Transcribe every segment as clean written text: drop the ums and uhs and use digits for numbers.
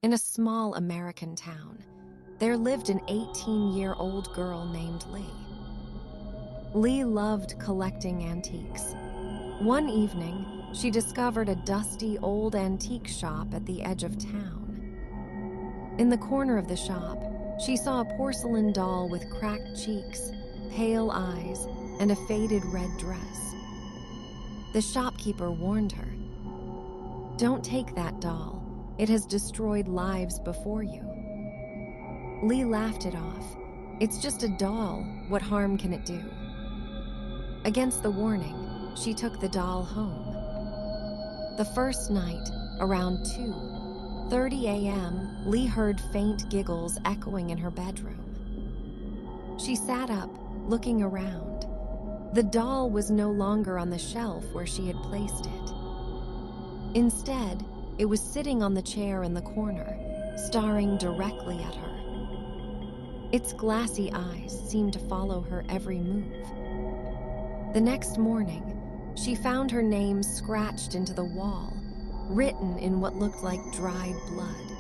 In a small American town, there lived an 18-year-old girl named Lee. Lee loved collecting antiques. One evening, she discovered a dusty old antique shop at the edge of town. In the corner of the shop, she saw a porcelain doll with cracked cheeks, pale eyes, and a faded red dress. The shopkeeper warned her, "Don't take that doll. It has destroyed lives before you." Lee laughed it off. "It's just a doll. What harm can it do?" Against the warning, she took the doll home. The first night, around 2:30 a.m., Lee heard faint giggles echoing in her bedroom. She sat up, looking around. The doll was no longer on the shelf where she had placed it. Instead, it was sitting on the chair in the corner, staring directly at her. Its glassy eyes seemed to follow her every move. The next morning, she found her name scratched into the wall, written in what looked like dried blood.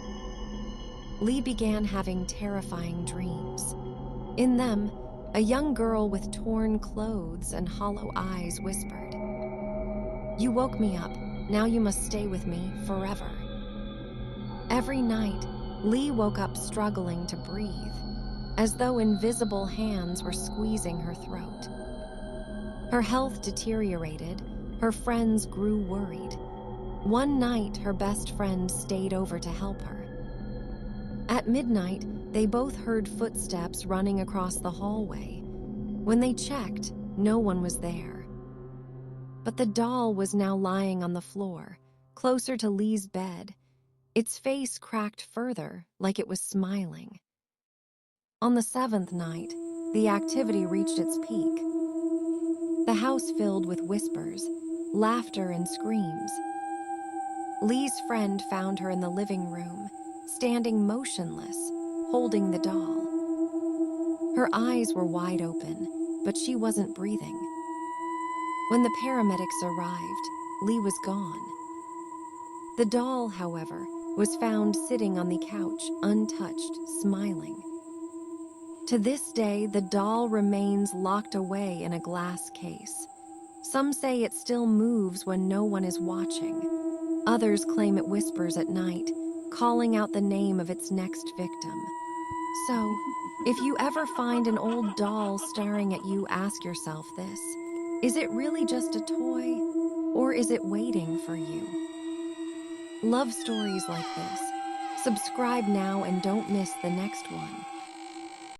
Lee began having terrifying dreams. In them, a young girl with torn clothes and hollow eyes whispered, "You woke me up. Now you must stay with me forever." Every night, Lee woke up struggling to breathe, as though invisible hands were squeezing her throat. Her health deteriorated, her friends grew worried. One night, her best friend stayed over to help her. At midnight, they both heard footsteps running across the hallway. When they checked, no one was there. But the doll was now lying on the floor, closer to Lee's bed, its face cracked further, like it was smiling. On the 7th night, the activity reached its peak. The house filled with whispers, laughter, and screams. Lee's friend found her in the living room, standing motionless, holding the doll. Her eyes were wide open, but she wasn't breathing. When the paramedics arrived, Lee was gone. The doll, however, was found sitting on the couch, untouched, smiling. To this day, the doll remains locked away in a glass case. Some say it still moves when no one is watching. Others claim it whispers at night, calling out the name of its next victim. So, if you ever find an old doll staring at you, ask yourself this: is it really just a toy, or is it waiting for you? Love stories like this? Subscribe now and don't miss the next one.